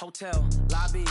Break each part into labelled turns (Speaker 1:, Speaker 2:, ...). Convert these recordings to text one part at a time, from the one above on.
Speaker 1: Hotel, lobby.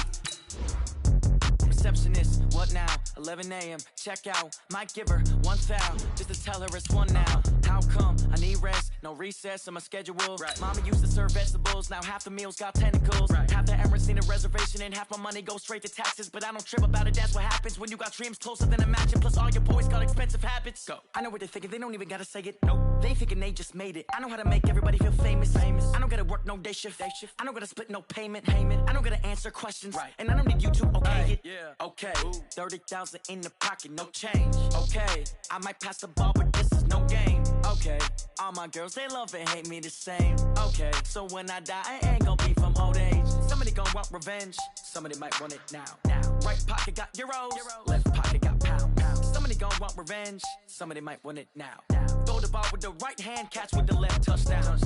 Speaker 1: Receptionist, what now? 11 a.m. Check out. Might give her one foul just to tell her it's one now. How come? I need rest, no recess in my schedule. Right. Mama used to serve vegetables, now half the meals got tentacles. Right. Half the errands need a reservation and half my money goes straight to taxes. But I don't trip about it, that's what happens when you got dreams closer than a mansion. Plus all your boys got expensive habits. Go. I know what they're thinking, they don't even gotta say it. Nope. They ain't thinking they just made it. I know how to make everybody feel famous. I don't gotta work no day shift. I don't gotta split no payment. I don't gotta answer questions. Right. And I don't need you to okay it. Yeah. Okay. 30,000 in the pocket, no change. Okay. I might pass the ball, but this is no game. Okay. All my girls, they love and hate me the same. Okay. So when I die, I ain't gonna be from old age. Somebody gon' want revenge. Somebody might want it now. Right pocket got euros. Left pocket got pounds. Somebody gon' want revenge. Somebody might want it now. Throw the ball with the right hand, catch with the left, touchdown.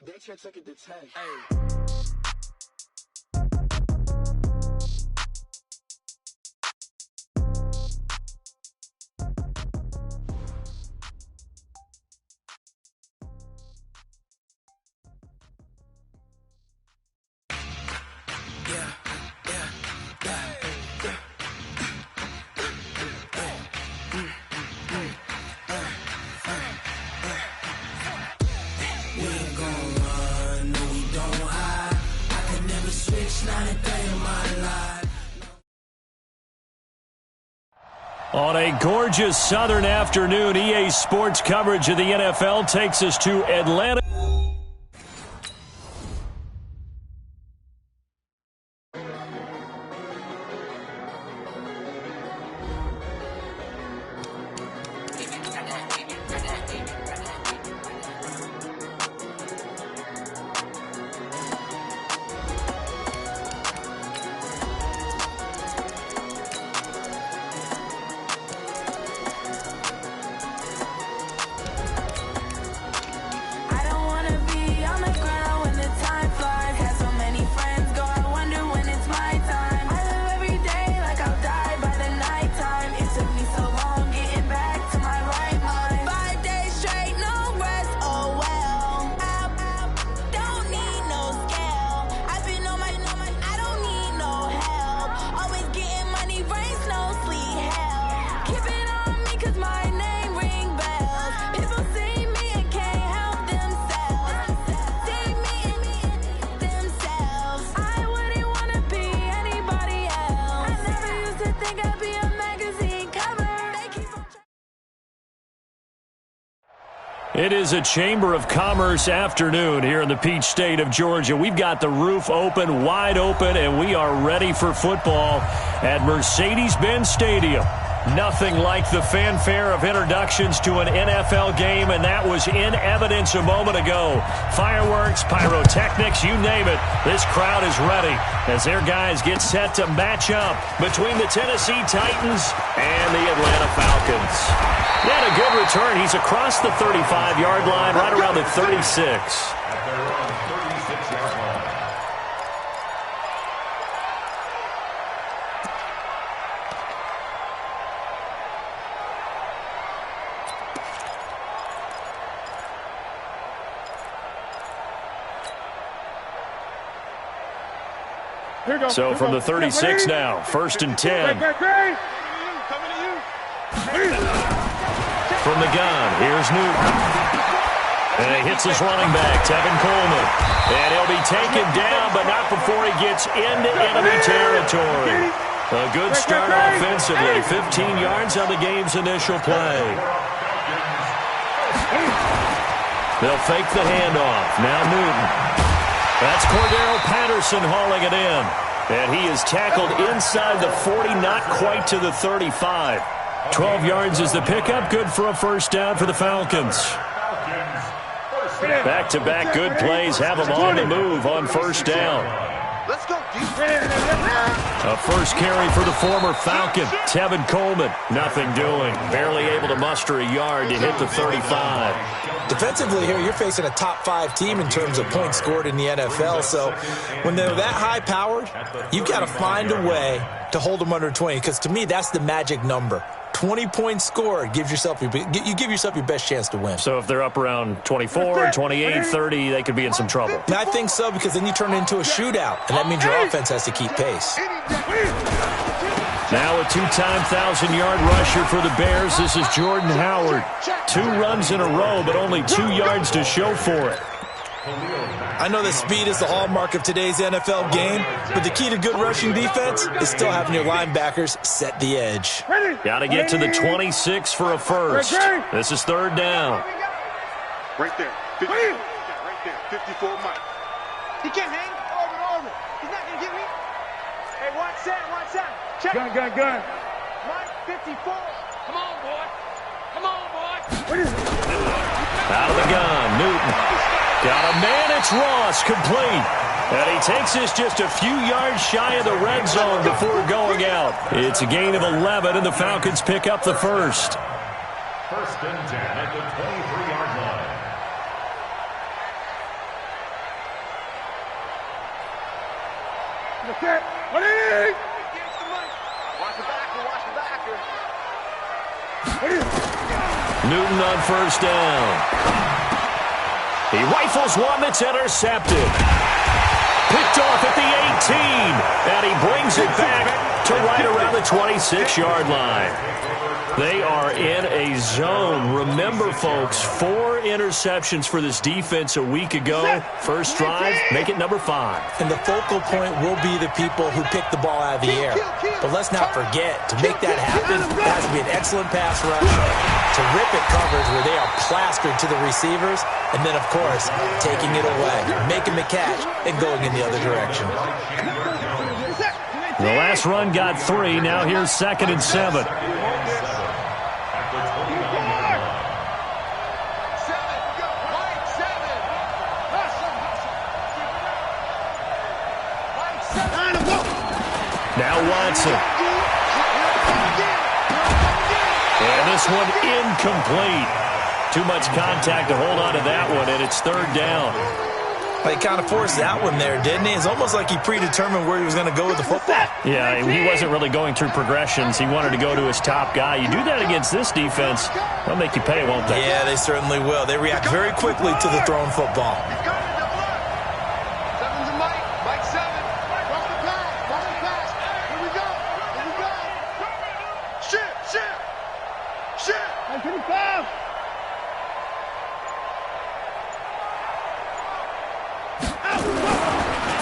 Speaker 1: They check it to 10. Hey.
Speaker 2: On a gorgeous southern afternoon, EA Sports coverage of the NFL takes us to Atlanta. It is a Chamber of Commerce afternoon here in the Peach State of Georgia. We've got the roof open, wide open, and we are ready for football at Mercedes-Benz Stadium. Nothing like the fanfare of introductions to an NFL game, and that was in evidence a moment ago. Fireworks, pyrotechnics, you name it. This crowd is ready as their guys get set to match up between the Tennessee Titans and the Atlanta Falcons. He had a good return. He's across the 35-yard line, right around the 36. So from the 36 now, 1st and 10. From the gun, here's Newton. And he hits his running back, Tevin Coleman. And he'll be taken down, but not before he gets into enemy territory. A good start offensively, 15 yards on the game's initial play. They'll fake the handoff. Now Newton. That's Cordero Patterson hauling it in. And he is tackled inside the 40, not quite to the 35. 12 yards is the pickup. Good for a first down for the Falcons. Back-to-back good plays have them on the move on first down.
Speaker 3: Let's go.
Speaker 2: A first carry for the former Falcon, Tevin Coleman. Nothing doing. Barely able to muster a yard to hit the 35.
Speaker 4: Defensively here, you're facing a top-5 team in terms of points scored in the NFL. So when they're that high-powered, you've got to find a way to hold them under 20. Because to me, that's the magic number. 20 points scored, you give yourself your best chance to win.
Speaker 2: So if they're up around 24, 28, 30, they could be in some trouble.
Speaker 4: I think so, because then you turn it into a shootout, and that means your offense has to keep pace.
Speaker 2: Now a two-time 1,000-yard rusher for the Bears. This is Jordan Howard. 2 runs in a row, but only 2 yards to show for it.
Speaker 4: I know that speed is the hallmark of today's NFL game, but the key to good rushing defense is still having your linebackers set the edge.
Speaker 2: Got to get to the 26 for a first. This is 3rd down.
Speaker 3: Right there. 50, right there. 54 Mike.
Speaker 5: He can't hang. Over. He's not going to get me. Hey, watch that. Check.
Speaker 3: Gun.
Speaker 5: Mike, 54. Come on, boy.
Speaker 2: Out of the gun, Newton. Got a man, it's Ross, complete. And he takes this just a few yards shy of the red zone before going out. It's a gain of 11, and the Falcons pick up the first.
Speaker 6: 1st and 10 at the 23-yard line.
Speaker 5: Okay. What is it? Watch the backer.
Speaker 2: Newton on 1st down. He rifles one that's intercepted. Picked off at the 18. And he brings it back to right around the 26-yard line. They are in a zone. Remember, folks, 4 interceptions for this defense a week ago. First drive, make it number 5.
Speaker 4: And the focal point will be the people who pick the ball out of the air. But let's not forget, to make that happen, it has to be an excellent pass rush, terrific coverage where they are plastered to the receivers, and then, of course, taking it away, making the catch, and going in the other direction.
Speaker 2: The last run got 3. Now here's 2nd and 7. Now Watson. And this one incomplete. Too much contact to hold on to that one, and it's 3rd down.
Speaker 4: He kind of forced that one there, didn't he? It's almost like he predetermined where he was going to go with the football.
Speaker 2: Yeah, he wasn't really going through progressions. He wanted to go to his top guy. You do that against this defense, they'll make you pay, won't they?
Speaker 4: Yeah, they certainly will. They react very quickly to the thrown football.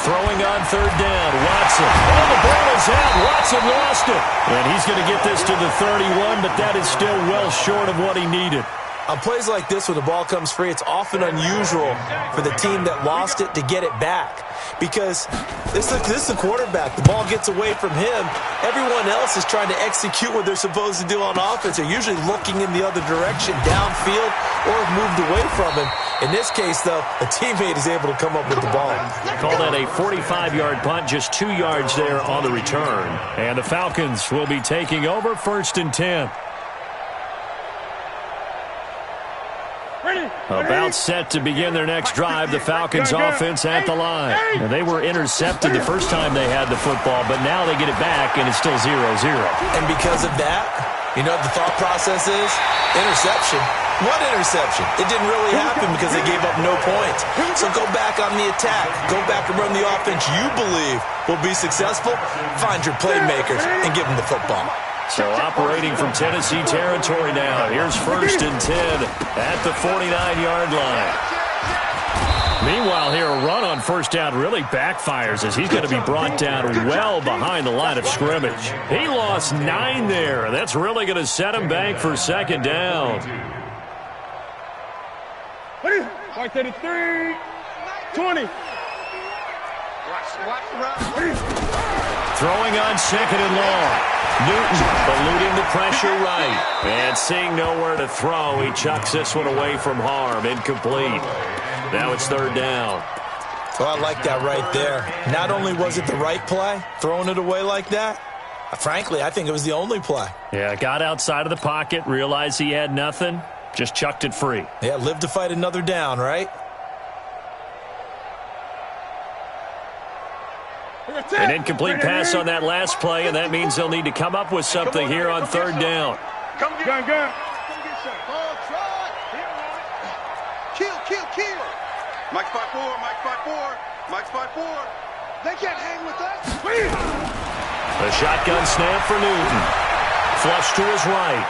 Speaker 2: Throwing on 3rd down, Watson. Oh, the ball is out. Watson lost it. And he's going to get this to the 31, but that is still well short of what he needed.
Speaker 4: On plays like this where the ball comes free, it's often unusual for the team that lost it to get it back. Because this is the quarterback. The ball gets away from him. Everyone else is trying to execute what they're supposed to do on offense. They're usually looking in the other direction, downfield, or have moved away from him. In this case, though, a teammate is able to come up with the ball.
Speaker 2: Call that a 45-yard punt, just 2 yards there on the return. And the Falcons will be taking over 1st and 10. About set to begin their next drive, the Falcons offense at the line. And they were intercepted the first time they had the football, but now they get it back, and it's still 0-0.
Speaker 4: And because of that, you know what the thought process is? Interception. What interception? It didn't really happen because they gave up no points. So go back on the attack. Go back and run the offense you believe will be successful. Find your playmakers and give them the football.
Speaker 2: So operating from Tennessee territory now. Here's 1st and 10 at the 49-yard line. Meanwhile here, a run on 1st down really backfires as he's going to be brought down well behind the line of scrimmage. He lost 9 there. That's really going to set him back for 2nd down.
Speaker 5: 33, 20.
Speaker 2: Throwing on 2nd and long. Newton eluding the pressure right. And seeing nowhere to throw, he chucks this one away from harm. Incomplete. Now it's 3rd down.
Speaker 4: Well, I like that right there. Not only was it the right play, throwing it away like that, frankly, I think it was the only play.
Speaker 2: Yeah, got outside of the pocket, realized he had nothing, just chucked it free.
Speaker 4: Yeah, live to fight another down, right?
Speaker 2: An incomplete pass on that last play, and that means they'll need to come up with something here on 3rd down.
Speaker 3: Come get
Speaker 5: Gun.
Speaker 3: Come get some.
Speaker 5: Oh, try. Kill.
Speaker 3: Mike 5-4, Mike 5-4, Mike 5-4.
Speaker 5: They can't hang with us.
Speaker 2: A shotgun snap for Newton. Flush to his right.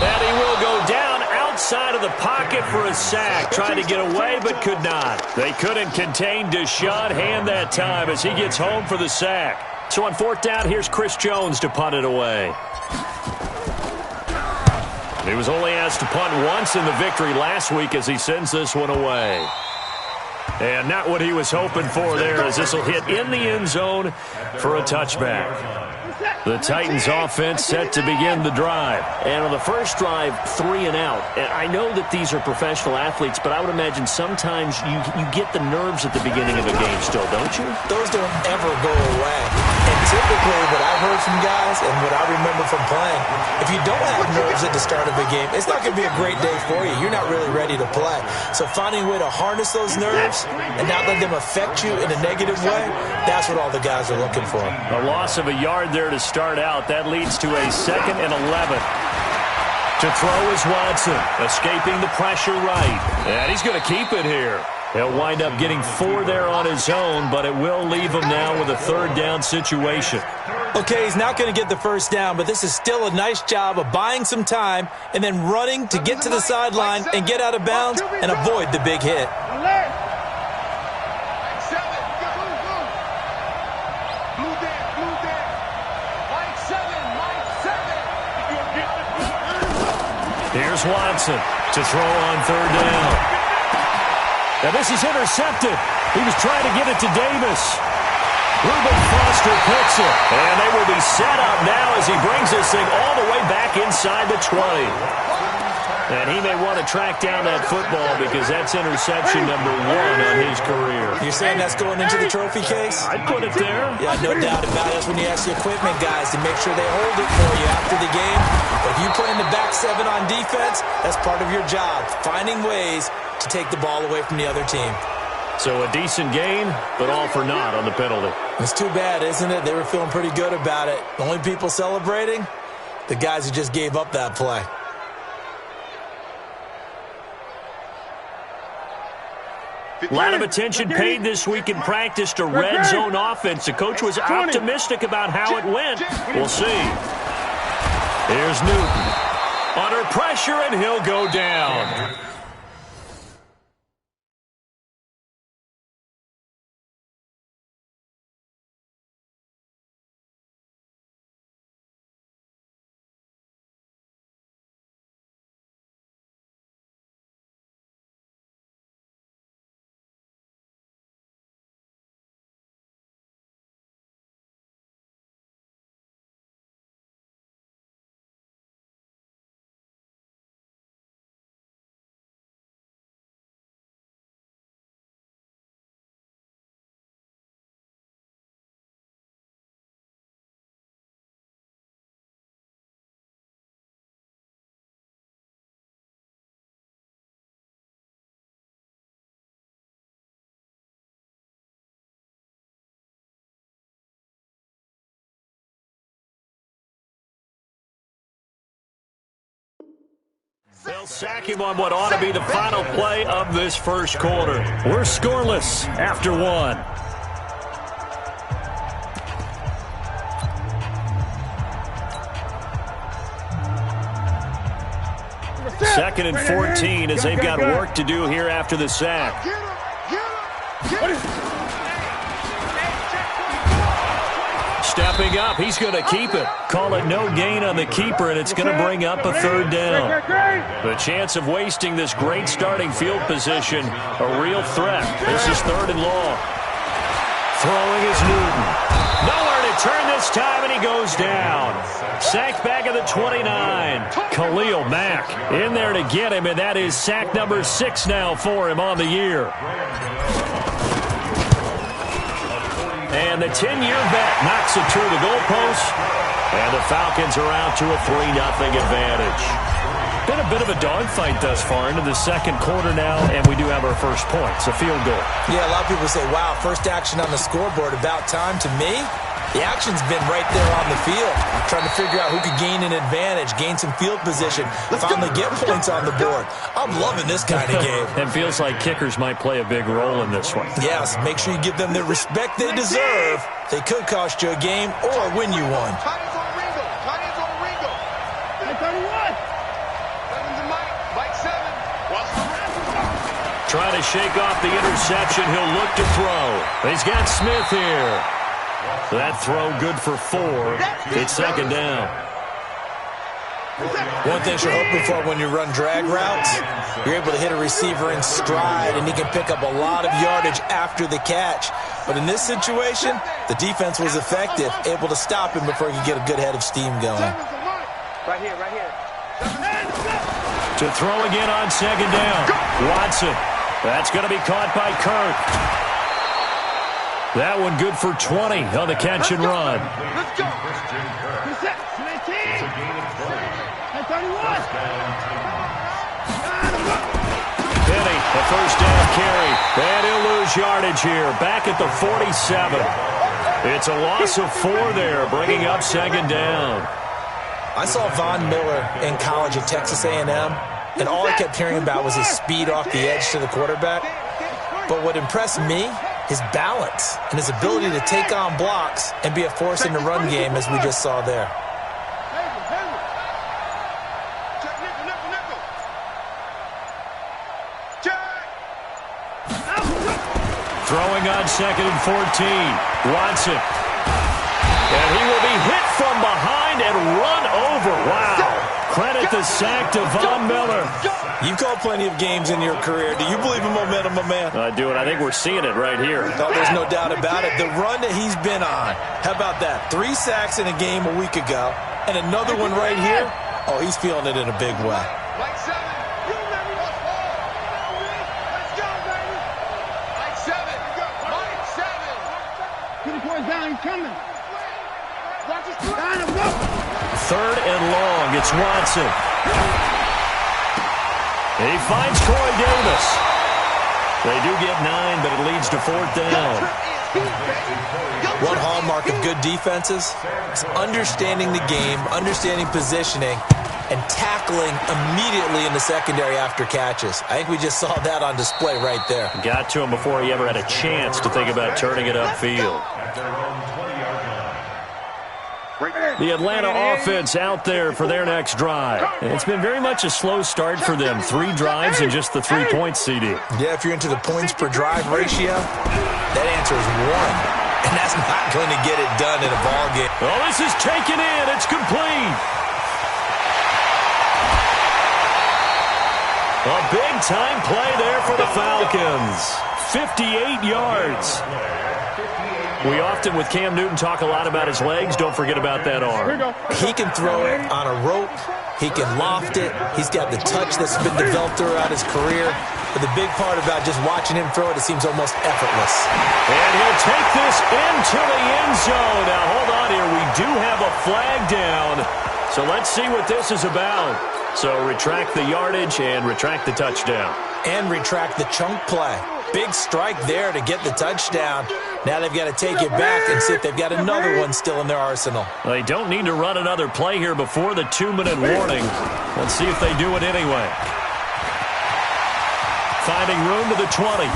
Speaker 2: And he will go down outside of the pocket for a sack. Tried to get away, but could not. They couldn't contain Deshaun that time as he gets home for the sack. So on fourth down, here's Chris Jones to punt it away. He was only asked to punt once in the victory last week as he sends this one away. And not what he was hoping for there, as this will hit in the end zone for a touchback. The Titans offense set to begin the drive.
Speaker 7: And on the first drive, 3 and out. And I know that these are professional athletes, but I would imagine sometimes you get the nerves at the beginning of a game still, don't you?
Speaker 4: Those don't ever go away. And typically what I've heard from guys and what I remember from playing, if you don't have nerves at the start of a game, it's not going to be a great day for you. You're not really ready to play. So finding a way to harness those nerves and not let them affect you in a negative way, that's what all the guys are looking for.
Speaker 2: A loss of a yard there to start out. That leads to a 2nd and 11. To throw is Watson, escaping the pressure right. And he's going to keep it here. He'll wind up getting 4 there on his own, but it will leave him now with a 3rd down situation.
Speaker 4: Okay, he's not going to get the first down, but this is still a nice job of buying some time and then running to get to the sideline and get out of bounds and avoid the big hit.
Speaker 2: Here's Watson to throw on 3rd down. Now this is intercepted. He was trying to get it to Davis. Reuben Foster picks it. And they will be set up now as he brings this thing all the way back inside the 20. And he may want to track down that football because that's interception number 1 on his career.
Speaker 4: You're saying that's going into the trophy case?
Speaker 2: I'd put it there.
Speaker 4: Yeah, no doubt about it. That's when you ask the equipment guys to make sure they hold it for you after the game. But if you play in the back 7 on defense, that's part of your job, finding ways to take the ball away from the other team.
Speaker 2: So a decent gain, but all for naught on the penalty.
Speaker 4: It's too bad, isn't it? They were feeling pretty good about it. The only people celebrating, the guys who just gave up that play.
Speaker 2: A lot of attention paid this week in practice to red zone offense. The coach was optimistic about how it went. We'll see. Here's Newton. Under pressure, and he'll go down. They'll sack him on what ought to be the final play of this first quarter. We're scoreless after 1. Second and 14 as they've got work to do here after the sack. Stepping up, he's going to keep it. Call it no gain on the keeper, and it's going to bring up a 3rd down. The chance of wasting this great starting field position, a real threat. This is 3rd and long. Throwing is Newton. Nowhere to turn this time, and he goes down. Sacked back at the 29. Khalil Mack in there to get him, and that is sack number 6 now for him on the year. And the 10-year vet knocks it through the goalpost. And the Falcons are out to a 3-0 advantage. Been a bit of a dogfight thus far into the second quarter now, and we do have our first point. It's a field goal.
Speaker 4: Yeah, a lot of people say, wow, first action on the scoreboard, about time. To me, The action's been right there on the field, trying to figure out who could gain an advantage, gain some field position, finally get points on the board. I'm loving this kind of game.
Speaker 2: It feels like kickers might play a big role in this one.
Speaker 4: Yes, make sure you give them the respect they deserve. They could cost you a game or win you one.
Speaker 2: Trying to shake off the interception. He'll look to throw. He's got Smith here. That throw good for 4. It's second down.
Speaker 4: One thing you're hoping for when you run drag routes, you're able to hit a receiver in stride, and he can pick up a lot of yardage after the catch. But in this situation, the defense was effective, able to stop him before he could get a good head of steam going.
Speaker 5: Right here, right here.
Speaker 2: To throw again on second down. Watson. That's going to be caught by Kirk. That one good for 20 on the catch and run.
Speaker 5: Let's go.
Speaker 2: Penny, the first down carry. And he'll lose yardage here. Back at the 47. It's a loss of 4 there, bringing up second down.
Speaker 4: I saw Von Miller in college at Texas A&M, and all I kept hearing about was his speed off the edge to the quarterback. But what impressed me, his balance and his ability to take on blocks and be a force in the run game, as we just saw there.
Speaker 2: Throwing on second and 14. Watson. And he will be hit from behind and run over. Wow. Credit the sack to Von Miller.
Speaker 4: You've called plenty of games in your career. Do you believe in momentum, my man?
Speaker 2: I do, and I think we're seeing it right here.
Speaker 4: Oh, there's no doubt about it. The run that he's been on. How about that? 3 sacks in a game a week ago, and another one right here. Oh, he's feeling it in a big way.
Speaker 5: Like 7. You remember what's ball. Let's go, baby. Like 7. Like 7. Get the boys down. He's coming. Watch his down him. Go.
Speaker 2: Third and long. It's Watson. He finds Corey Davis. They do get 9, but it leads to 4th down.
Speaker 4: One hallmark of good defenses is understanding the game, understanding positioning, and tackling immediately in the secondary after catches. I think we just saw that on display right there.
Speaker 2: Got to him before he ever had a chance to think about turning it upfield. The Atlanta offense out there for their next drive. And it's been very much a slow start for them. 3 drives and just the 3 points, CD.
Speaker 4: Yeah, if you're into the points per drive ratio, that answer is 1. And that's not going to get it done in a ball game.
Speaker 2: Oh, this is taken in. It's complete. A big-time play there for the Falcons. 58 yards. We often, with Cam Newton, talk a lot about his legs. Don't forget about that arm.
Speaker 4: He can throw it on a rope. He can loft it. He's got the touch that's been developed throughout his career. But the big part about just watching him throw it seems almost effortless.
Speaker 2: And he'll take this into the end zone. Now, hold on here. We do have a flag down. So let's see what this is about. So retract the yardage and retract the touchdown.
Speaker 4: And retract the chunk play. Big strike there to get the touchdown. Now they've got to take it back and see if they've got another one still in their arsenal.
Speaker 2: Well, they don't need to run another play here before the 2-minute warning. Let's see if they do it anyway. Finding room to the 20.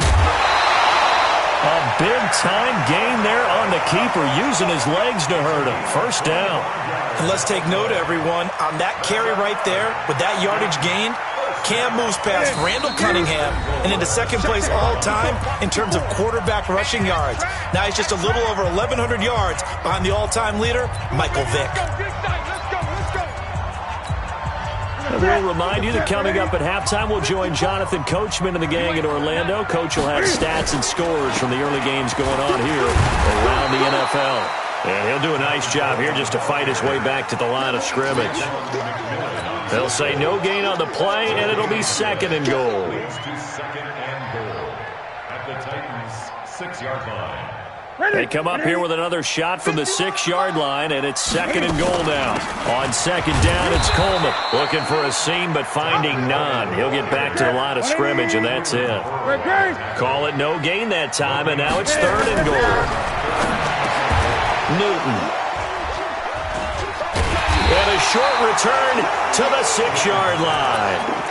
Speaker 2: A big-time gain there on the keeper, using his legs to hurt him. First down.
Speaker 4: And let's take note, everyone, on that carry right there with that yardage gain. Cam moves past Randall Cunningham and into second place all-time in terms of quarterback rushing yards. Now he's just a little over 1,100 yards behind the all-time leader, Michael Vick.
Speaker 2: We'll remind you that coming up at halftime, we'll join Jonathan Coachman and the gang in Orlando. Coach will have stats and scores from the early games going on here around the NFL. And he'll do a nice job here just to fight his way back to the line of scrimmage. They'll say no gain on the play, and it'll be 2nd and goal.
Speaker 6: At the Titans' 6-yard line.
Speaker 2: They come up here with another shot from the 6-yard line, and it's 2nd and goal now. On 2nd down, it's Coleman. Looking for a seam, but finding none. He'll get back to the line of scrimmage, and that's it. Call it no gain that time, and now it's 3rd and goal. Newton. And a short return to the 6-yard line.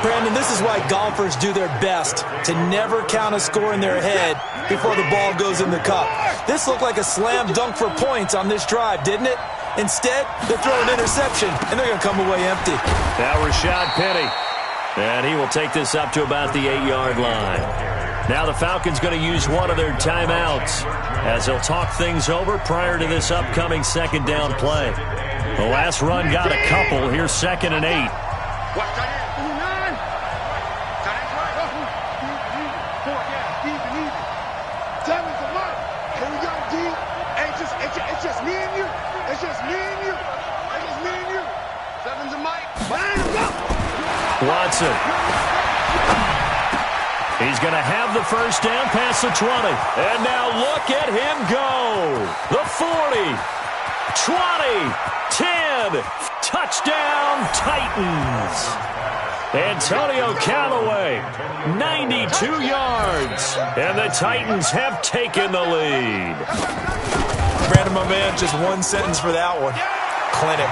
Speaker 4: Brandon, this is why golfers do their best to never count a score in their head before the ball goes in the cup. This looked like a slam dunk for points on this drive, didn't it? Instead, they throw an interception, and they're going to come away empty.
Speaker 2: Now Rashad Penny. And he will take this up to about the 8-yard line. Now the Falcons going to use one of their timeouts as they'll talk things over prior to this upcoming second down play. The last run got a couple. Here's 2nd and 8.
Speaker 5: It's just me and you. It's just me and you. It's just me and you. 7's a Mike.
Speaker 2: Watson. He's going to have the first down past the 20. And now look at him go. The 40. 20. 10. Touchdown, Titans. Antonio Callaway, 92 yards. And the Titans have taken the lead.
Speaker 4: Brandon, my man, just one sentence for that one. Clinic.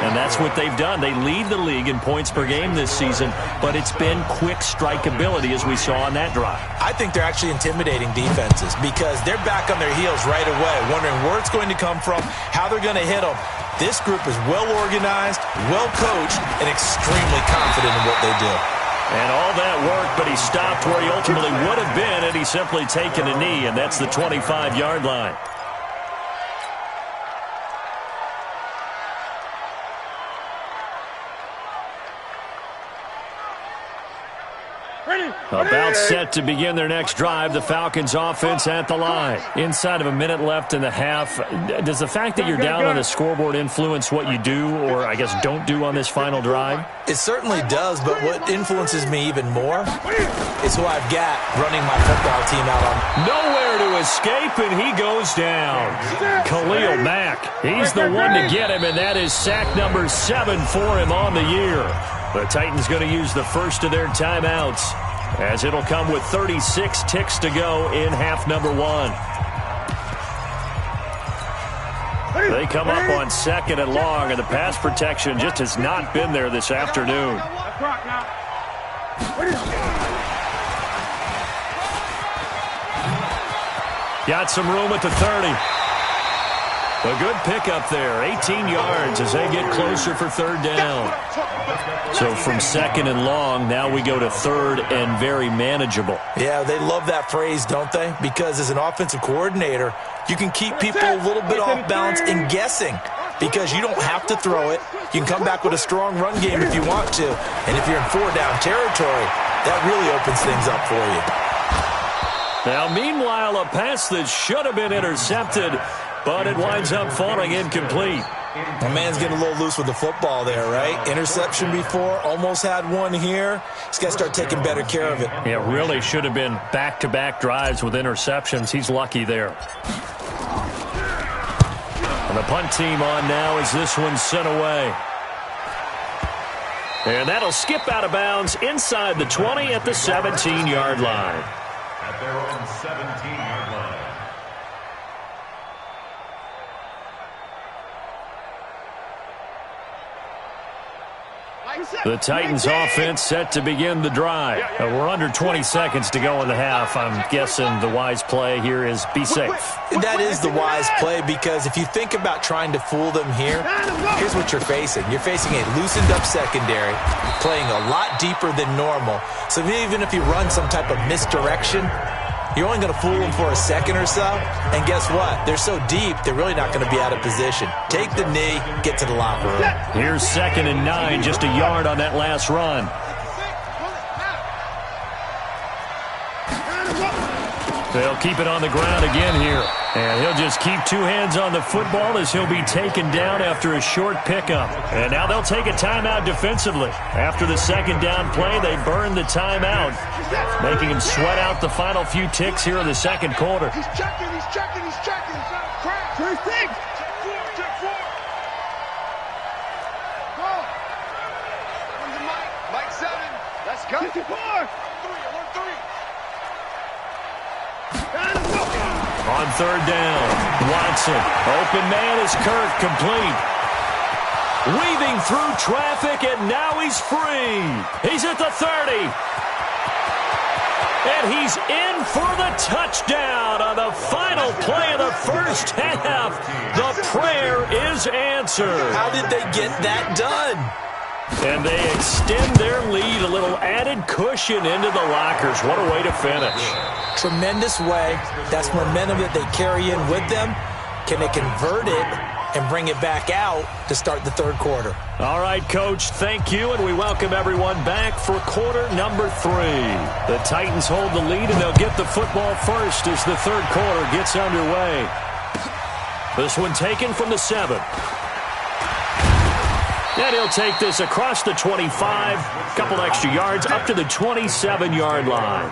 Speaker 2: And that's what they've done. They lead the league in points per game this season, but it's been quick strikeability as we saw on that drive.
Speaker 4: I think they're actually intimidating defenses because they're back on their heels right away, wondering where it's going to come from, how they're going to hit them. This group is well organized, well coached, and extremely confident in what they do.
Speaker 2: And all that work, but he stopped where he ultimately would have been had he simply taken a knee, and that's the 25-yard line. About set to begin their next drive, the Falcons offense at the line. Inside of a minute left in the half, does the fact that you're down on the scoreboard influence what you do, or I guess don't do on this final drive?
Speaker 4: It certainly does, but what influences me even more is who I've got running my football team out on.
Speaker 2: Nowhere to escape, and he goes down. Khalil Mack, he's the one to get him, and that is sack number 7 for him on the year. The Titans going to use the first of their timeouts, as it'll come with 36 ticks to go in half number 1. They come up on 2nd and long, and the pass protection just has not been there this afternoon. Got some room at the 30. A good pickup there, 18 yards as they get closer for 3rd down. So from 2nd and long, now we go to 3rd and very manageable.
Speaker 4: Yeah, they love that phrase, don't they? Because as an offensive coordinator, you can keep people a little bit off balance and guessing because you don't have to throw it. You can come back with a strong run game if you want to. And if you're in 4-down territory, that really opens things up for you.
Speaker 2: Now, meanwhile, a pass that should have been intercepted, but it winds up falling incomplete.
Speaker 4: My man's getting a little loose with the football there, right? Interception before, almost had one here. He's got to start taking better care of it.
Speaker 2: Yeah, really should have been back-to-back drives with interceptions. He's lucky there. And the punt team on now as this one's sent away. And that'll skip out of bounds inside the 20 at the 17-yard line.
Speaker 6: At their own 17-yard line.
Speaker 2: The Titans offense set to begin the drive. We're under 20 seconds to go in the half. I'm guessing the wise play here is be safe.
Speaker 4: That is the wise play because if you think about trying to fool them here, here's what you're facing. You're facing a loosened up secondary, playing a lot deeper than normal. So even if you run some type of misdirection, you're only going to fool them for a second or so. And guess what? They're so deep, they're really not going to be out of position. Take the knee, get to the locker room.
Speaker 2: Here's 2nd and 9, just a yard on that last run. They'll keep it on the ground again here. And he'll just keep 2 hands on the football as he'll be taken down after a short pickup. And now they'll take a timeout defensively. After the 2nd down play, they burn the timeout, making him sweat out the final few ticks here in the 2nd quarter.
Speaker 5: He's checking, he's checking, he's checking. Crap. 26. Check 4. Go. 7's a Mike. Mike 7. Let's go. 54. 1-3.
Speaker 2: On third down, Watson. Open man is Kirk, complete. Weaving through traffic, and now he's free. He's at the 30. And he's in for the touchdown on the final play of the first half. The prayer is answered.
Speaker 4: How did they get that done?
Speaker 2: And they extend their lead, a little added cushion into the lockers. What a way to finish.
Speaker 4: Tremendous way. That's momentum that they carry in with them. Can they convert it and bring it back out to start the third quarter?
Speaker 2: All right, Coach, thank you, and we welcome everyone back for quarter number 3. The Titans hold the lead, and they'll get the football first as the third quarter gets underway. This one taken from the 7. And he'll take this across the 25, a couple extra yards, up to the 27-yard line.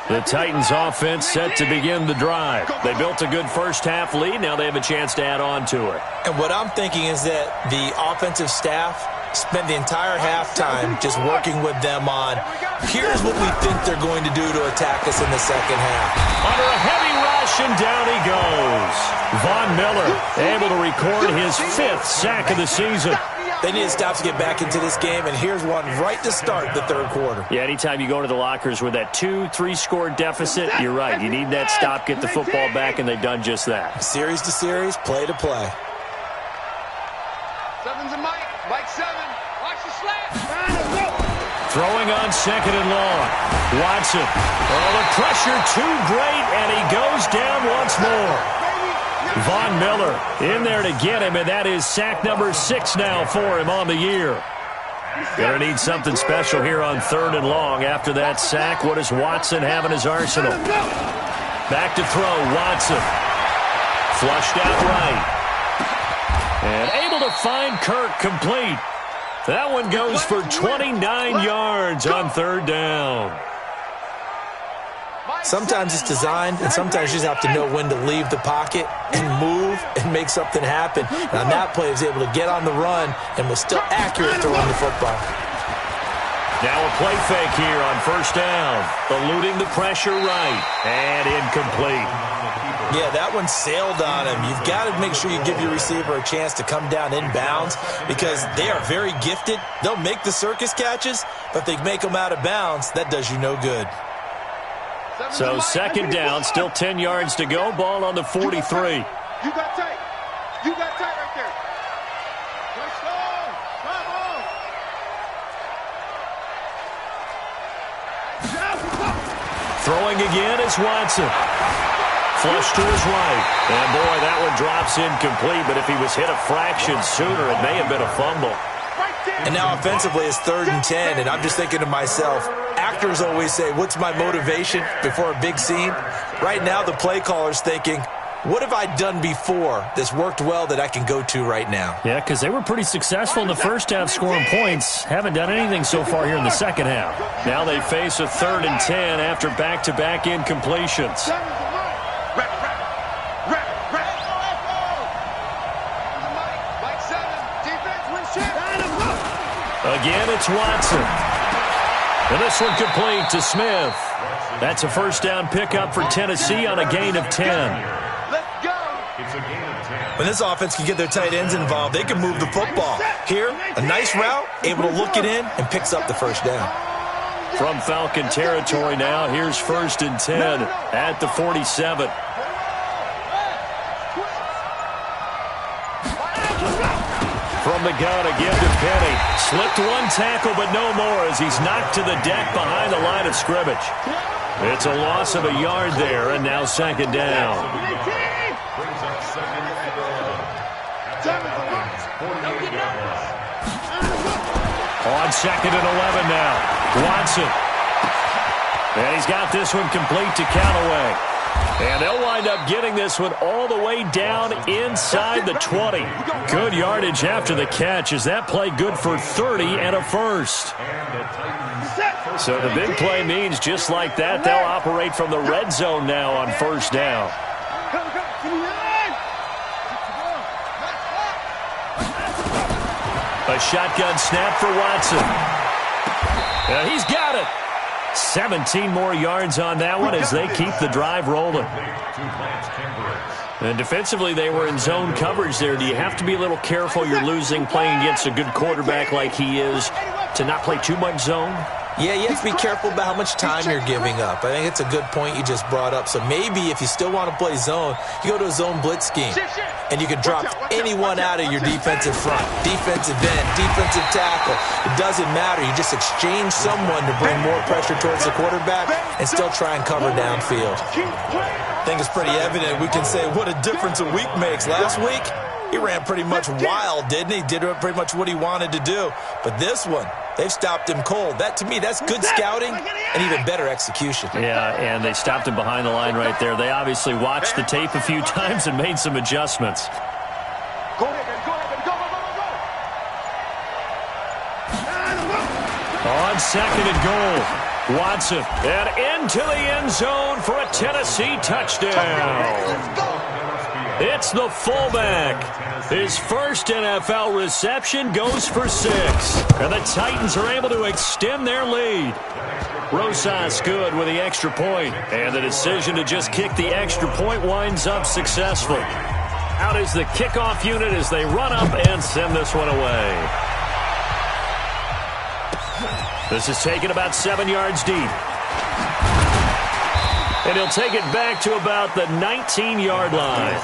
Speaker 2: The Titans offense set to begin the drive. They built a good first half lead. Now they have a chance to add on to it.
Speaker 4: And what I'm thinking is that the offensive staff spent the entire halftime just working with them on, here's what we think they're going to do to attack us in the second half.
Speaker 2: Under a heavy rush, and down he goes. Von Miller able to record his 5th sack of the season.
Speaker 4: They need to stop to get back into this game, and here's one right to start the third quarter.
Speaker 2: Yeah, anytime you go to the lockers with that 2-3 deficit, you're right. You need that stop, get the football back, and they've done just that.
Speaker 4: Series to series, play to play.
Speaker 5: 7's a Mike. Mike 7. Watch the slant.
Speaker 2: Throwing on second and long. Watson. Oh, the pressure too great, and he goes down once more. Von Miller in there to get him, and that is sack number 6 now for him on the year. Gonna need something special here on third and long. After that sack, what does Watson have in his arsenal? Back to throw, Watson. Flushed out right. And able to find Kirk, complete. That one goes for 29 yards on third down.
Speaker 4: Sometimes it's designed, and sometimes you just have to know when to leave the pocket and move and make something happen. And on that play, he was able to get on the run and was still accurate to run the football.
Speaker 2: Now a play fake here on first down. Eluding the pressure right. And incomplete.
Speaker 4: Yeah, that one sailed on him. You've got to make sure you give your receiver a chance to come down inbounds because they are very gifted. They'll make the circus catches, but if they make them out of bounds, that does you no good.
Speaker 2: So second down, still 10 yards to go. Ball on the 43.
Speaker 5: You got tight. You got tight right there. Let's go. Come on.
Speaker 2: Throwing again is Watson. Flush to his right. And boy, that one drops incomplete, but if he was hit a fraction sooner, it may have been a fumble.
Speaker 4: And now offensively it's 3rd and 10, and I'm just thinking to myself, actors always say, what's my motivation before a big scene? Right now the play caller's thinking, what have I done before that's worked well that I can go to right now?
Speaker 2: Yeah, because they were pretty successful in the first half scoring points. Haven't done anything so far here in the second half. Now they face a 3rd and 10 after back-to-back incompletions. Again, it's Watson. And this one complete to Smith. That's a first down pickup for Tennessee on a gain of 10.
Speaker 5: Let's go.
Speaker 4: When this offense can get their tight ends involved, they can move the football. Here, a nice route, able to look it in, and picks up the first down.
Speaker 2: From Falcon territory now, here's 1st and 10 at the 47. From the gun again to Penny. Slipped one tackle, but no more as he's knocked to the deck behind the line of scrimmage. It's a loss of a yard there, and now second down. On second and 11 now. Watson. And he's got this one complete to Callaway. And they'll wind up getting this one all the way down inside the 20. Good yardage after the catch. Is that play good for 30 and a first? So the big play means just like that, they'll operate from the red zone now on first down. A shotgun snap for Watson. And he's got it. 17 more yards on that one as they keep the drive rolling. And defensively, they were in zone coverage there. Do you have to be a little careful? You're losing playing against a good quarterback like he is to not play too much zone?
Speaker 4: Yeah, you have to be careful about how much time you're giving up. I think it's a good point you just brought up. So maybe if you still want to play zone, you go to a zone blitz scheme. And you can drop anyone out of your defensive front, defensive end, defensive tackle. It doesn't matter. You just exchange someone to bring more pressure towards the quarterback and still try and cover downfield. I think it's pretty evident. We can say what a difference a week makes. Last week, he ran pretty much wild, didn't he? Did pretty much what he wanted to do. But this one, they've stopped him cold. That, to me, that's good scouting and even better execution.
Speaker 2: Yeah, and they stopped him behind the line right there. They obviously watched the tape a few times and made some adjustments.
Speaker 5: Go ahead, baby. Go ahead, baby. Go, go, go, go, go.
Speaker 2: On second and goal, Watson. And into the end zone for a Tennessee touchdown.
Speaker 5: Let's go.
Speaker 2: It's the fullback. His first NFL reception goes for 6. And the Titans are able to extend their lead. Rosas good with the extra point. And the decision to just kick the extra point winds up successful. Out is the kickoff unit as they run up and send this one away. This is taken about 7 yards deep. And he'll take it back to about the 19-yard line.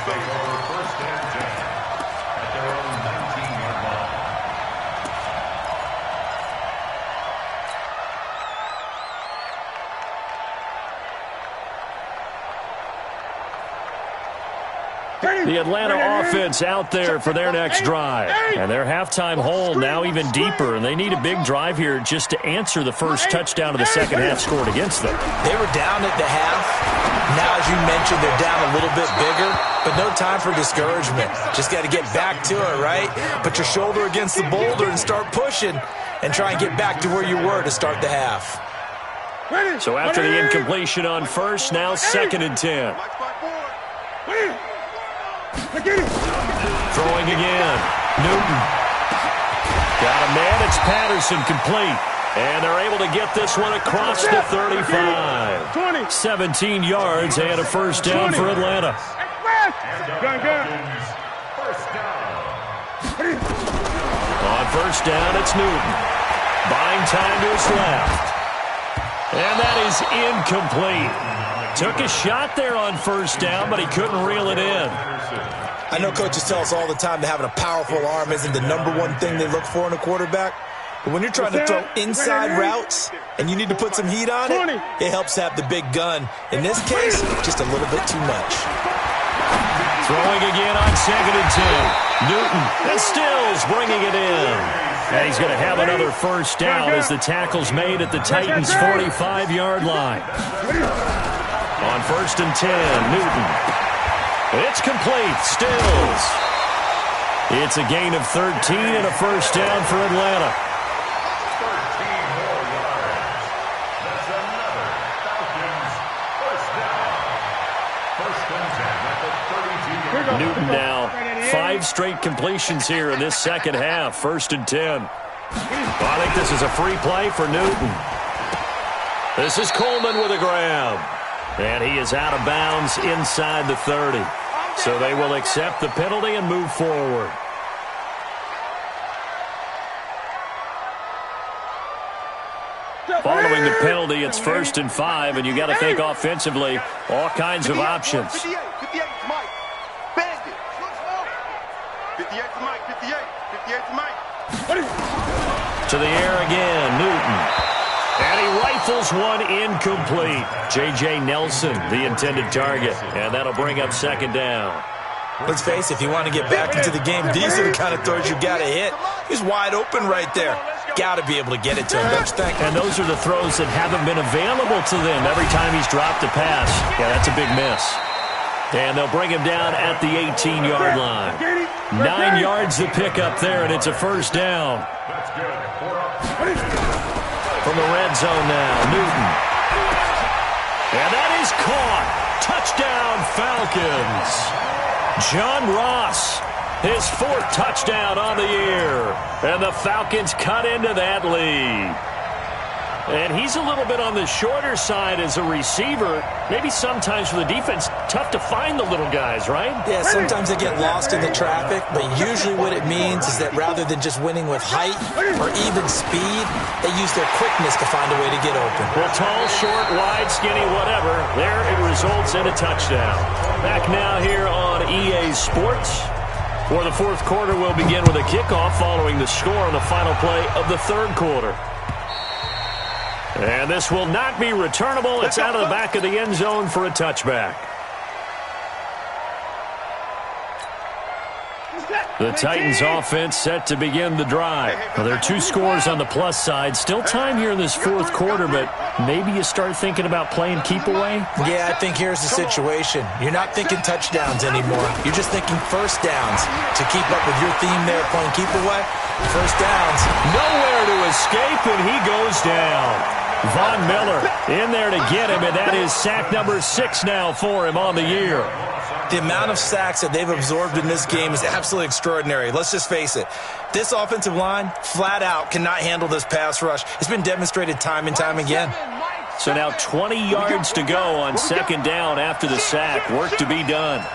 Speaker 2: The Atlanta offense out there for their next drive. And their halftime hole now even deeper, and they need a big drive here just to answer the first touchdown of the second half scored against them.
Speaker 4: They were down at the half. Now, as you mentioned, they're down a little bit bigger, but no time for discouragement. Just got to get back to it, right? Put your shoulder against the boulder and start pushing and try and get back to where you were to start the half.
Speaker 2: So after the incompletion on first, now second and 10. Throwing again. Newton. Got a man. It's Patterson complete. And they're able to get this one across the 35. 17 yards and a first down for Atlanta. On first down, it's Newton. Buying time to his left. And that is incomplete. Took a shot there on first down, but he couldn't reel it in.
Speaker 4: I know coaches tell us all the time that having a powerful arm isn't the #1 thing they look for in a quarterback. But when you're trying to throw inside routes and you need to put some heat on it, it helps have the big gun. In this case, just a little bit too much.
Speaker 2: Throwing again on second and 10. Newton and Stills bringing it in. And he's going to have another first down as the tackle's made at the Titans' 45-yard line. On first and 10, Newton. It's complete. Stills. It's a gain of 13 and a first down for Atlanta.
Speaker 6: 13 more yards. That's another Falcons first down. First and 10 at the 32-yard line.
Speaker 2: Newton now 5 straight completions here in this second half. First and 10. Well, I think this is a free play for Newton. This is Coleman with a grab. And he is out of bounds inside the 30. So they will accept the penalty and move forward. Following the penalty, it's first and 5, and you got to think offensively, all kinds of options.
Speaker 5: 58 to Mike. Bang it. 58 to Mike. 58 to Mike.
Speaker 2: To the air again, Newton. And he rifles one incomplete. J.J. Nelson, the intended target. And that'll bring up second down.
Speaker 4: Let's face it, if you want to get back into the game, these are the kind of throws you got to hit. He's wide open right there. Got to be able to get it to him, don't you think?
Speaker 2: And those are the throws that haven't been available to them every time he's dropped a pass. Yeah, that's a big miss. And they'll bring him down at the 18-yard line. 9 yards to pick up there, and it's a first down.
Speaker 6: That's good.
Speaker 2: From the red zone now, Newton. And that is caught. Touchdown, Falcons. John Ross, his 4th touchdown on the year. And the Falcons cut into that lead. And he's a little bit on the shorter side as a receiver. Maybe sometimes for the defense, tough to find the little guys, right?
Speaker 4: Yeah, sometimes they get lost in the traffic, but usually what it means is that rather than just winning with height or even speed, they use their quickness to find a way to get open.
Speaker 2: Well, tall, short, wide, skinny, whatever, there it results in a touchdown. Back now here on EA Sports. For the fourth quarter, we'll begin with a kickoff following the score on the final play of the third quarter. And this will not be returnable. It's out of the back of the end zone for a touchback. The Titans offense set to begin the drive. Well, there are two scores on the plus side. Still time here in this fourth quarter, but maybe you start thinking about playing keep away?
Speaker 4: Yeah, I think here's the situation. You're not thinking touchdowns anymore. You're just thinking first downs. To keep up with your theme there, playing keep away, first downs.
Speaker 2: Nowhere to escape, and he goes down. Von Miller in there to get him, and that is sack number 6 now for him on the year.
Speaker 4: The amount of sacks that they've absorbed in this game is absolutely extraordinary. Let's just face it. This offensive line, flat out, cannot handle this pass rush. It's been demonstrated time and time again.
Speaker 2: So now 20 yards to go on second down after the sack. Work to be done.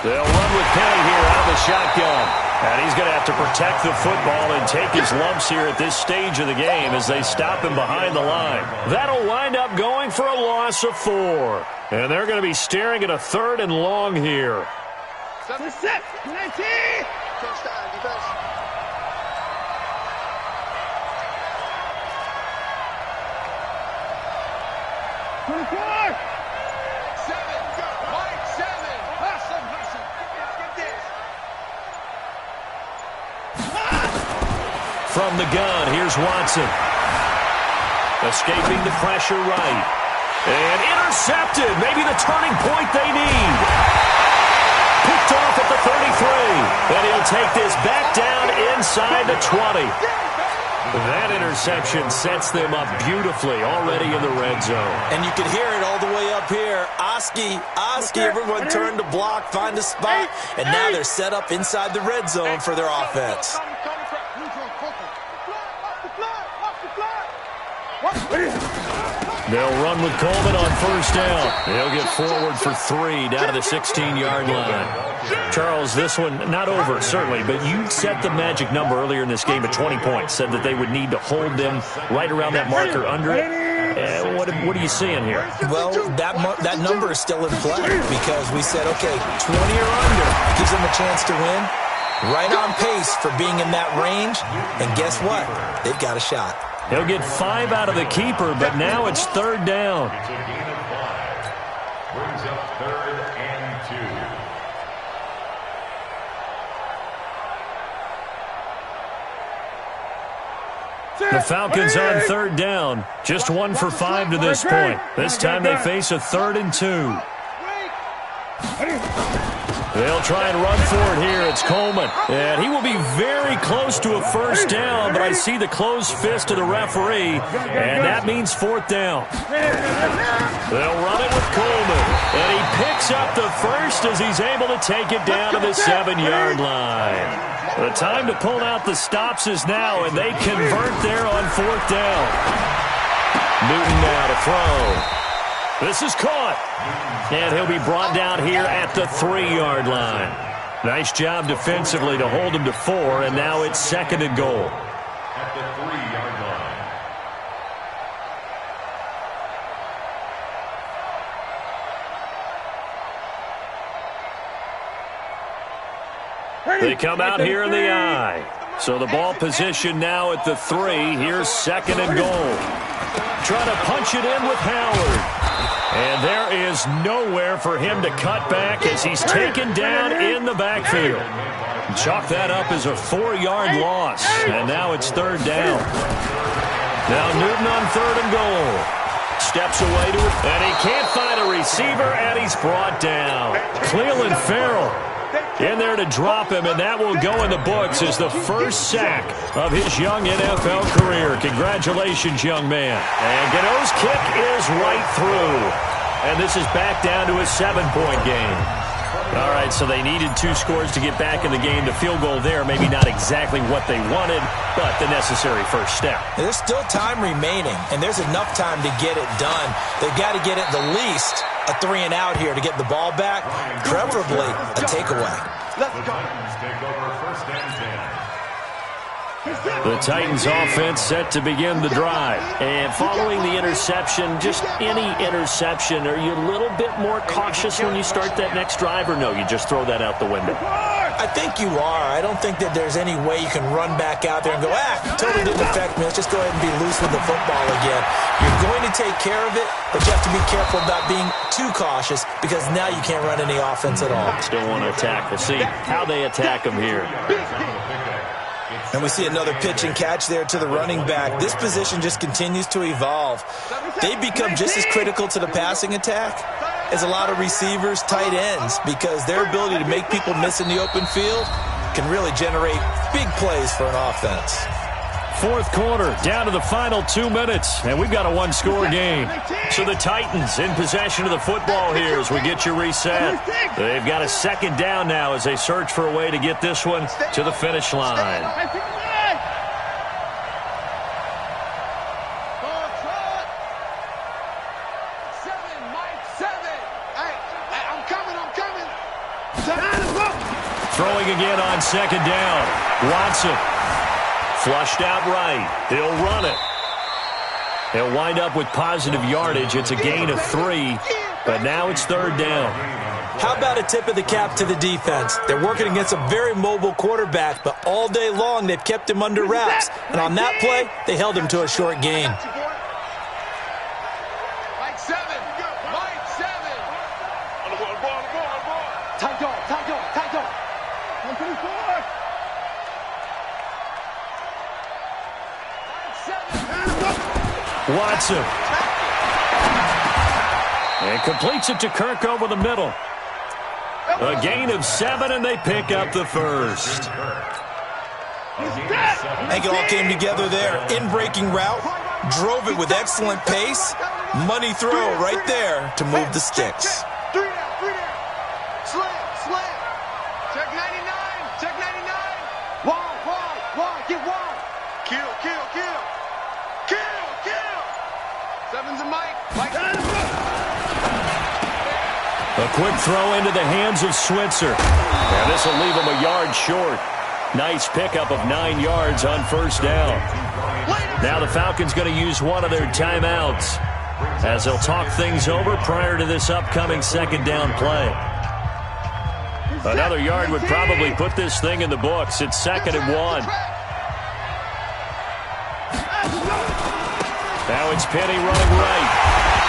Speaker 2: They'll run with Penny here out of the shotgun. And he's going to have to protect the football and take his lumps here at this stage of the game as they stop him behind the line. That'll wind up going for a loss of 4. And they're going to be staring at a 3rd and long here. From the gun, here's Watson. Escaping the pressure right. And intercepted. Maybe the turning point they need. Picked off at the 33. And he'll take this back down inside the 20. That interception sets them up beautifully already in the red zone.
Speaker 4: And you can hear it all the way up here. Oski, everyone turned to block, find a spot, and now they're set up inside the red zone for their offense.
Speaker 2: They'll run with Coleman on first down. They'll get forward for 3 down to the 16-yard line. Charles, this one not over, certainly, but you set the magic number earlier in this game at 20 points, said that they would need to hold them right around that marker under it. What are you seeing here?
Speaker 4: Well, that number is still in play because we said, okay, 20 or under gives them a chance to win. Right on pace for being in that range. And guess what? They've got a shot.
Speaker 2: He'll get 5 out of the keeper, but now it's 3rd down.
Speaker 6: Brings up 3rd and 2.
Speaker 2: The Falcons on 3rd down. Just 1 for 5 to this point. This time they face a 3rd and 2. They'll try and run for it here. It's Coleman. And he will be very close to a first down, but I see the closed fist of the referee, and that means 4th down. They'll run it with Coleman. And he picks up the first as he's able to take it down to the 7-yard line. The time to pull out the stops is now, and they convert there on 4th down. Newton now to throw. This is caught. And he'll be brought down here at the 3-yard line. Nice job defensively to hold him to 4, and now it's 2nd and goal.
Speaker 6: At the 3-yard line.
Speaker 2: They come out here in the I. So the ball position now at the 3. Here's 2nd and goal. Trying to punch it in with Howard. And there is nowhere for him to cut back as he's taken down in the backfield. Chalk that up as a 4-yard loss. And now it's 3rd down. Now Newton on 3rd and goal. Steps away to it, and he can't find a receiver, and he's brought down. Cleveland Farrell in there to drop him, and that will go in the books as the first sack of his young NFL career. Congratulations, young man. And Gano's kick is right through. and this is back down to a 7-point game. All right, so they needed 2 scores to get back in the game. The field goal there, maybe not exactly what they wanted, but the necessary first step.
Speaker 4: There's still time remaining, and there's enough time to get it done. They've got to get at the least a 3-and-out here to get the ball back, preferably a takeaway.
Speaker 6: Let's go. Titans take over 1st and 10.
Speaker 2: The Titans offense set to begin the drive.
Speaker 7: And following the interception, just any interception, are you a little bit more cautious when you start that next drive, or no, you just throw that out the window?
Speaker 4: I think you are. I don't think that there's any way you can run back out there and go, totally didn't affect me. Let's just go ahead and be loose with the football again. You're going to take care of it, but you have to be careful about being too cautious because now you can't run any offense at all.
Speaker 7: Still want to attack. We'll see how they attack them here.
Speaker 4: And we see another pitch and catch there to the running back. This position just continues to evolve. They become just as critical to the passing attack as a lot of receivers, tight ends, because their ability to make people miss in the open field can really generate big plays for an offense.
Speaker 2: 4th quarter, down to the final 2 minutes, and we've got a 1-score game. So the Titans in possession of the football here as we get you reset. They've got a 2nd down now as they search for a way to get this one to the finish line. Throwing again on 2nd down. Watson. Flushed out right. He'll run it. He'll wind up with positive yardage. It's a gain of 3, but now it's 3rd down.
Speaker 4: How about a tip of the cap to the defense? They're working against a very mobile quarterback, but all day long they've kept him under wraps. And on that play, they held him to a short gain.
Speaker 5: Mike 7. Tight dog. 124.
Speaker 2: Watson. And completes it to Kirk over the middle. A gain of 7, and they pick up the 1st.
Speaker 4: I think it all came together there. In-breaking route, drove it with excellent pace. Money throw right there to move the sticks.
Speaker 5: 3 down. Slam. Check 99. Wide. Get wide. Kill. 7's a Mike.
Speaker 2: A quick throw into the hands of Switzer. And this will leave him a yard short. Nice pickup of 9 yards on 1st down. Now the Falcons going to use one of their timeouts as they'll talk things over prior to this upcoming 2nd down play. Another yard would probably put this thing in the books. It's 2nd and 1. Now it's Penny running right.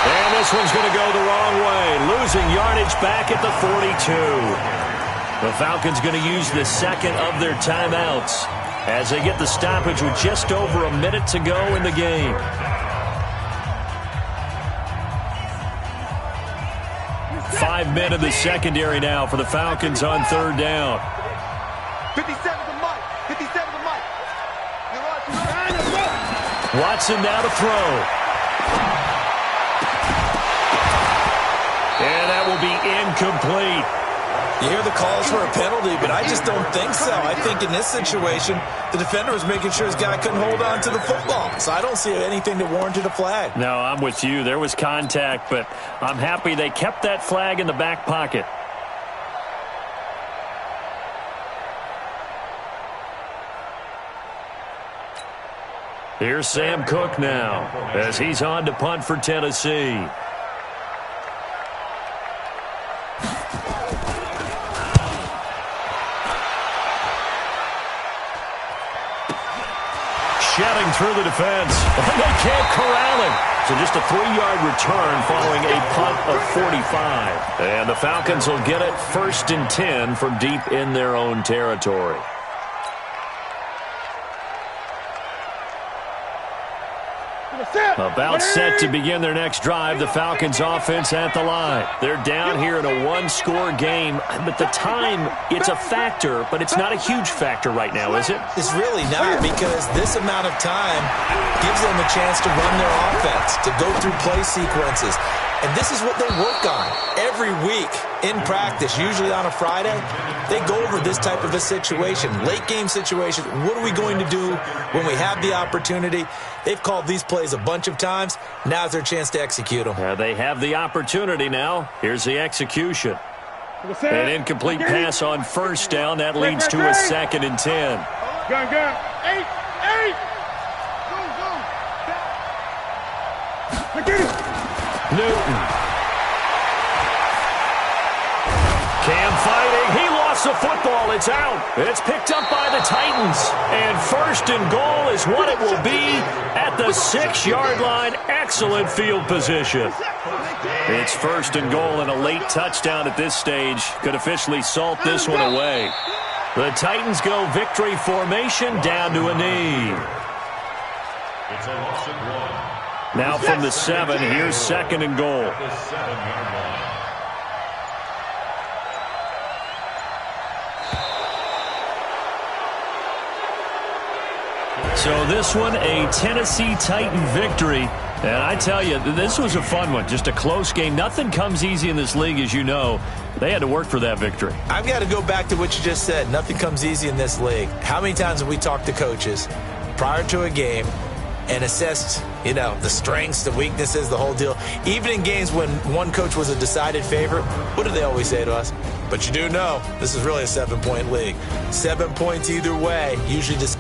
Speaker 2: And this one's going to go the wrong way. Losing yardage back at the 42. The Falcons going to use the 2nd of their timeouts as they get the stoppage with just over a minute to go in the game. Five men in the secondary now for the Falcons on 3rd down.
Speaker 5: 57 to Mike.
Speaker 2: Watson now to throw. And that will be incomplete.
Speaker 4: You hear the calls for a penalty, but I just don't think so. I think in this situation, the defender was making sure his guy couldn't hold on to the football. So I don't see anything that warranted a flag.
Speaker 2: No, I'm with you. There was contact, but I'm happy they kept that flag in the back pocket. Here's Sam Cook now as he's on to punt for Tennessee. Shedding through the defense, and they can't corral him. So just a 3-yard return following a punt of 45. And the Falcons will get it 1st and 10 from deep in their own territory. About set to begin their next drive, the Falcons offense at the line. They're down here in a one-score game, but the time, it's a factor, but it's not a huge factor right now, is it?
Speaker 4: It's really not, because this amount of time gives them a chance to run their offense, to go through play sequences. And this is what they work on every week in practice, usually on a Friday. They go over this type of a situation, late game situation. What are we going to do when we have the opportunity? They've called these plays a bunch of times. Now's their chance to execute them.
Speaker 2: Yeah, they have the opportunity now. Here's the execution. An incomplete pass on first down. That leads to a 2nd and 10.
Speaker 5: Go. 8. Go.
Speaker 2: Newton. Cam fighting. He lost the football. It's out. It's picked up by the Titans. And 1st and goal is what it will be at the 6-yard line. Excellent field position. It's 1st and goal, and a late touchdown at this stage could officially salt this one away. The Titans go victory formation down to a knee.
Speaker 6: It's a loss of 1.
Speaker 2: Now from the 7, here's 2nd and goal.
Speaker 6: The 7-yard line.
Speaker 2: So this one, a Tennessee Titan victory. And I tell you, this was a fun one. Just a close game. Nothing comes easy in this league, as you know. They had to work for that victory.
Speaker 4: I've got to go back to what you just said. Nothing comes easy in this league. How many times have we talked to coaches prior to a game and assessed, the strengths, the weaknesses, the whole deal? Even in games when one coach was a decided favorite, what do they always say to us? But you do know, this is really a 7-point league. 7 points either way, usually just...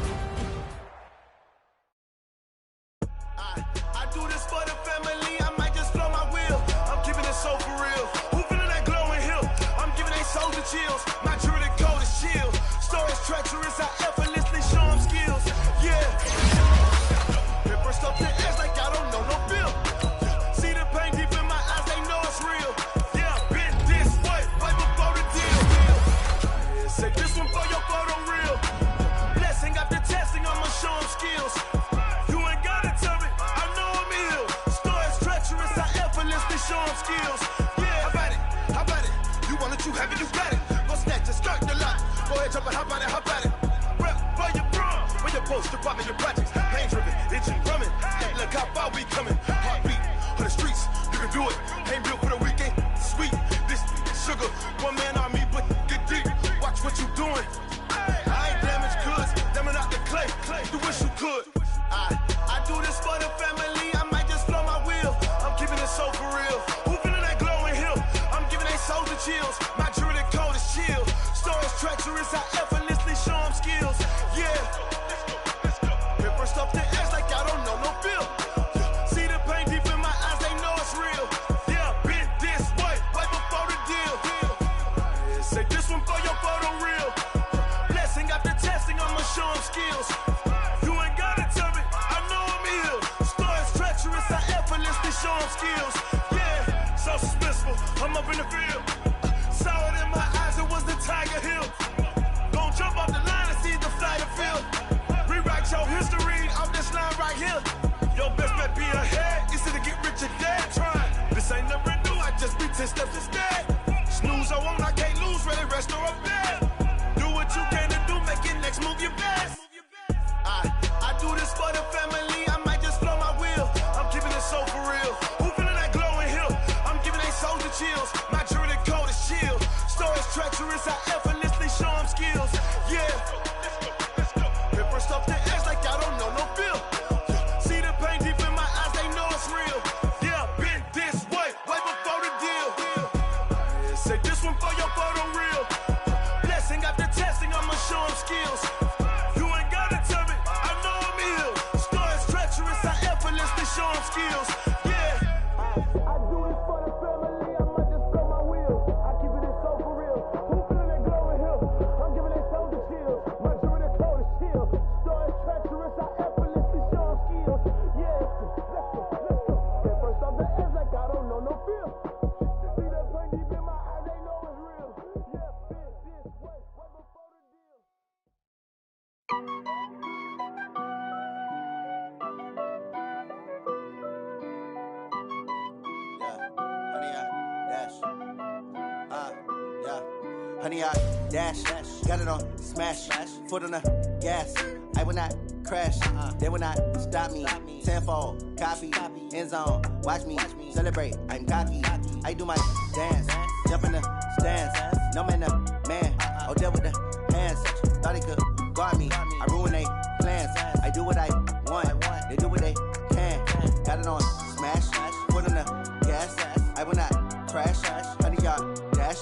Speaker 8: honey, I dash. Got it on smash, foot on the gas. I will not crash, they will not stop me. Tenfold, copy, end zone, watch me celebrate. I'm cocky, I do my dance, jump in the stands. No man, man, oh, there with the hands. Thought he could guard me, I ruin they plans. I do what I want, they do what they can. Got it on smash, foot on the gas. I will not crash, honey, y'all dash,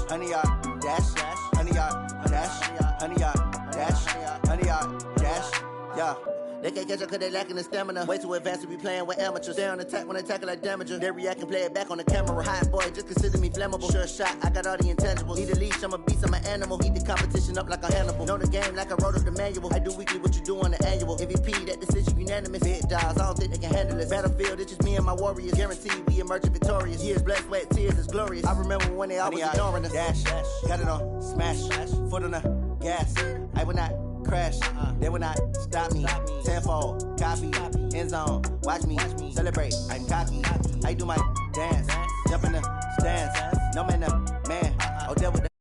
Speaker 8: honey, y'all dash, honey, y'all dash, honey, y'all dash, honey, y'all dash, yeah. They can't catch up cause they lacking the stamina. Way too advanced to be playing with amateurs. They on attack when they tackle like damager. They react and play it back on the camera. Hot boy, just consider me flammable. Sure shot, I got all the intangibles. Need a leash, I'm a beast, I'm an animal. Eat the competition up like a Hannibal. Know the game like I wrote up the manual. I do weekly what you do on the annual. MVP, that decision unanimous. Big dogs, I don't think they can handle it. Battlefield, it's just me and my warriors. Guaranteed we emerge victorious. Years, blood, sweat, tears, it's glorious. I remember when they always ignoring us. Dash, got it on smash, foot on the gas. I will not crash, they will not stop me. Tenfold, copy, end zone, watch me celebrate. I'm cocky, I do my dance, jump in the stands. No man, man, oh, there with the